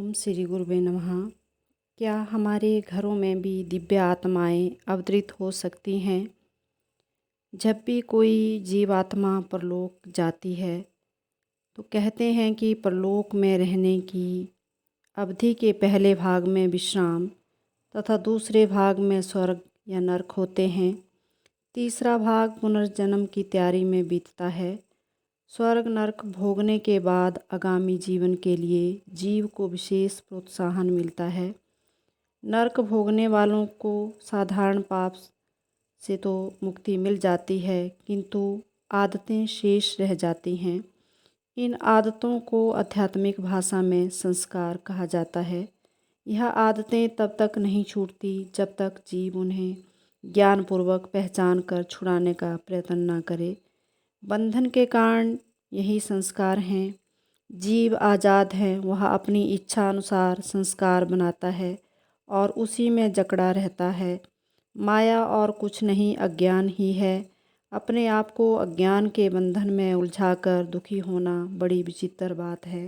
ओम श्री गुरुवे नमः। क्या हमारे घरों में भी दिव्य आत्माएं अवतरित हो सकती हैं? जब भी कोई जीवात्मा परलोक जाती है तो कहते हैं कि परलोक में रहने की अवधि के पहले भाग में विश्राम तथा दूसरे भाग में स्वर्ग या नरक होते हैं। तीसरा भाग पुनर्जन्म की तैयारी में बीतता है। स्वर्ग नरक भोगने के बाद आगामी जीवन के लिए जीव को विशेष प्रोत्साहन मिलता है। नरक भोगने वालों को साधारण पाप से तो मुक्ति मिल जाती है, किंतु आदतें शेष रह जाती हैं। इन आदतों को आध्यात्मिक भाषा में संस्कार कहा जाता है। यह आदतें तब तक नहीं छूटती जब तक जीव उन्हें ज्ञानपूर्वक पहचान कर छुड़ाने का प्रयत्न न करे। बंधन के कारण यही संस्कार हैं। जीव आज़ाद है, वह अपनी इच्छा अनुसार संस्कार बनाता है और उसी में जकड़ा रहता है। माया और कुछ नहीं, अज्ञान ही है। अपने आप को अज्ञान के बंधन में उलझाकर दुखी होना बड़ी विचित्र बात है।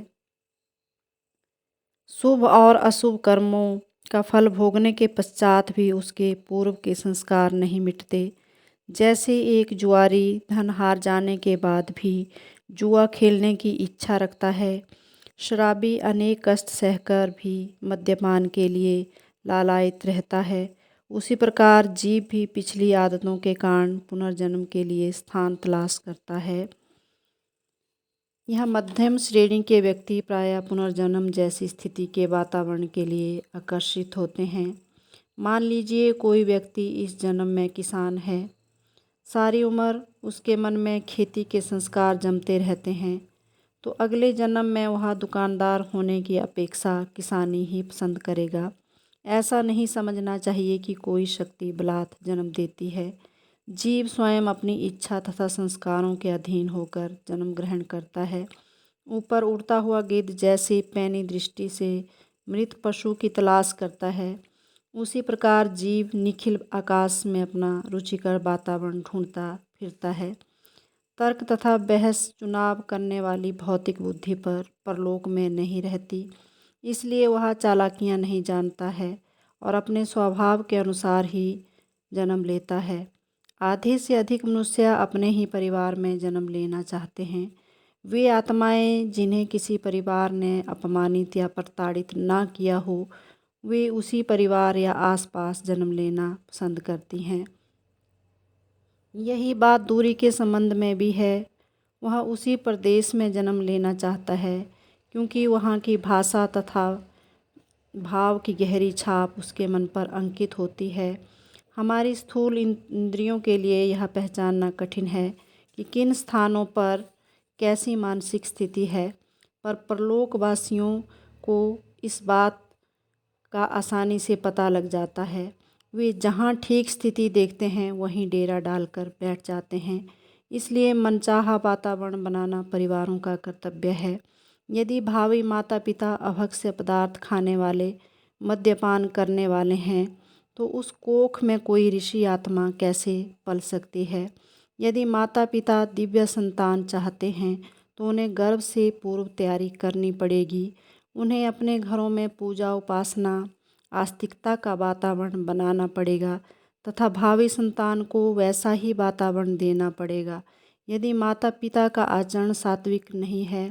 शुभ और अशुभ कर्मों का फल भोगने के पश्चात भी उसके पूर्व के संस्कार नहीं मिटते। जैसे एक जुआरी धन हार जाने के बाद भी जुआ खेलने की इच्छा रखता है, शराबी अनेक कष्ट सहकर भी मद्यपान के लिए लालायित रहता है, उसी प्रकार जीव भी पिछली आदतों के कारण पुनर्जन्म के लिए स्थान तलाश करता है। यह मध्यम श्रेणी के व्यक्ति प्रायः पुनर्जन्म जैसी स्थिति के वातावरण के लिए आकर्षित होते हैं। मान लीजिए कोई व्यक्ति इस जन्म में किसान है, सारी उम्र उसके मन में खेती के संस्कार जमते रहते हैं, तो अगले जन्म में वह दुकानदार होने की अपेक्षा किसानी ही पसंद करेगा। ऐसा नहीं समझना चाहिए कि कोई शक्ति बलात् जन्म देती है। जीव स्वयं अपनी इच्छा तथा संस्कारों के अधीन होकर जन्म ग्रहण करता है। ऊपर उड़ता हुआ गिद्ध जैसे पैनी दृष्टि से मृत पशु की तलाश करता है, उसी प्रकार जीव निखिल आकाश में अपना रुचिकर वातावरण ढूंढता फिरता है। तर्क तथा बहस चुनाव करने वाली भौतिक बुद्धि पर परलोक में नहीं रहती, इसलिए वह चालाकियाँ नहीं जानता है और अपने स्वभाव के अनुसार ही जन्म लेता है। आधे से अधिक मनुष्य अपने ही परिवार में जन्म लेना चाहते हैं। वे आत्माएं जिन्हें किसी परिवार ने अपमानित या प्रताड़ित ना किया हो, वे उसी परिवार या आसपास जन्म लेना पसंद करती हैं। यही बात दूरी के संबंध में भी है। वह उसी प्रदेश में जन्म लेना चाहता है क्योंकि वहाँ की भाषा तथा भाव की गहरी छाप उसके मन पर अंकित होती है। हमारी स्थूल इंद्रियों के लिए यह पहचानना कठिन है कि किन स्थानों पर कैसी मानसिक स्थिति है, पर परलोकवासियों को इस बात का आसानी से पता लग जाता है। वे जहाँ ठीक स्थिति देखते हैं वहीं डेरा डालकर बैठ जाते हैं। इसलिए मनचाहा वातावरण बनाना परिवारों का कर्तव्य है। यदि भावी माता पिता अभक्ष्य पदार्थ खाने वाले, मद्यपान करने वाले हैं, तो उस कोख में कोई ऋषि आत्मा कैसे पल सकती है। यदि माता पिता दिव्य संतान चाहते हैं तो उन्हें गर्भ से पूर्व तैयारी करनी पड़ेगी। उन्हें अपने घरों में पूजा उपासना आस्तिकता का वातावरण बनाना पड़ेगा तथा भावी संतान को वैसा ही वातावरण देना पड़ेगा। यदि माता पिता का आचरण सात्विक नहीं है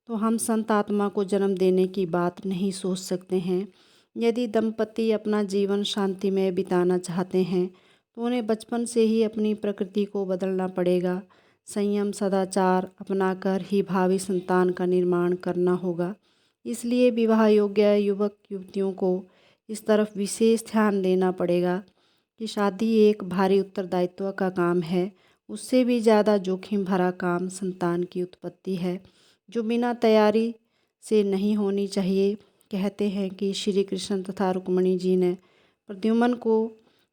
तो हम संत आत्मा को जन्म देने की बात नहीं सोच सकते हैं। यदि दंपति अपना जीवन शांति में बिताना चाहते हैं तो उन्हें बचपन से ही अपनी प्रकृति को बदलना पड़ेगा। संयम सदाचार अपनाकर ही भावी संतान का निर्माण करना होगा। इसलिए विवाह योग्य युवक युवतियों को इस तरफ विशेष ध्यान देना पड़ेगा कि शादी एक भारी उत्तरदायित्व का काम है। उससे भी ज़्यादा जोखिम भरा काम संतान की उत्पत्ति है, जो बिना तैयारी से नहीं होनी चाहिए। कहते हैं कि श्री कृष्ण तथा रुक्मिणी जी ने प्रद्युम्न को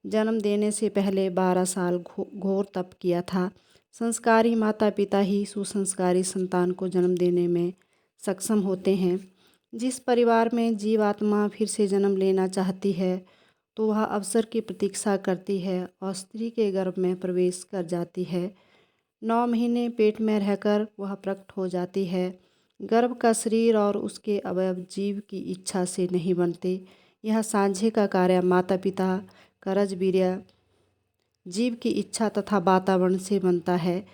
जन्म देने से पहले 12 साल घोर तप किया था। संस्कारी माता पिता ही सुसंस्कारी संतान को जन्म देने में सक्षम होते हैं। जिस परिवार में जीवात्मा फिर से जन्म लेना चाहती है तो वह अवसर की प्रतीक्षा करती है और स्त्री के गर्भ में प्रवेश कर जाती है। 9 महीने पेट में रहकर वह प्रकट हो जाती है। गर्भ का शरीर और उसके अवयव जीव की इच्छा से नहीं बनते। यह साझे का कार्य माता पिता का रजवीर्य जीव की इच्छा तथा वातावरण से बनता है।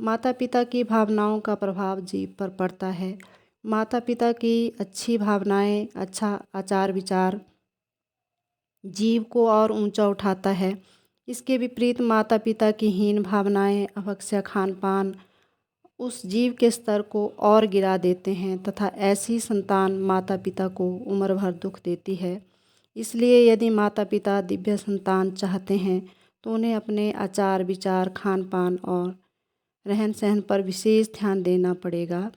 माता पिता की भावनाओं का प्रभाव जीव पर पड़ता है। माता पिता की अच्छी भावनाएं, अच्छा आचार विचार जीव को और ऊंचा उठाता है। इसके विपरीत माता पिता की हीन भावनाएं, अभक्ष्य खान पान उस जीव के स्तर को और गिरा देते हैं तथा ऐसी संतान माता पिता को उम्र भर दुख देती है। इसलिए यदि माता पिता दिव्य संतान चाहते हैं तो उन्हें अपने आचार विचार, खान पान और रहन सहन पर विशेष ध्यान देना पड़ेगा,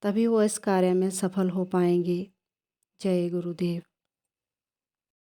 तभी वो इस कार्य में सफल हो पाएंगे। जय गुरुदेव।